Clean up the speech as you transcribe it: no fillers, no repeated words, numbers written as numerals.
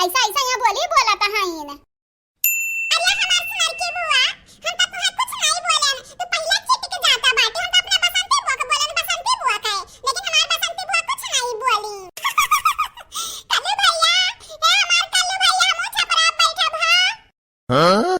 ऐसा ऐसा यहाँ बोली बोला था हाँ ये ने। अरे हमार सुनार के बुआ हम तो तुहार कुछ नहीं बोले न तू पहले चिट के जाता बाटे हम तो अपना बसंती बुआ को बोले न बसंती बुआ का है लेकिन हमार बसंती बुआ कुछ नहीं बोली। कल्लू भैया ए हमार कल्लू भैया हम छपरा बैठब हां।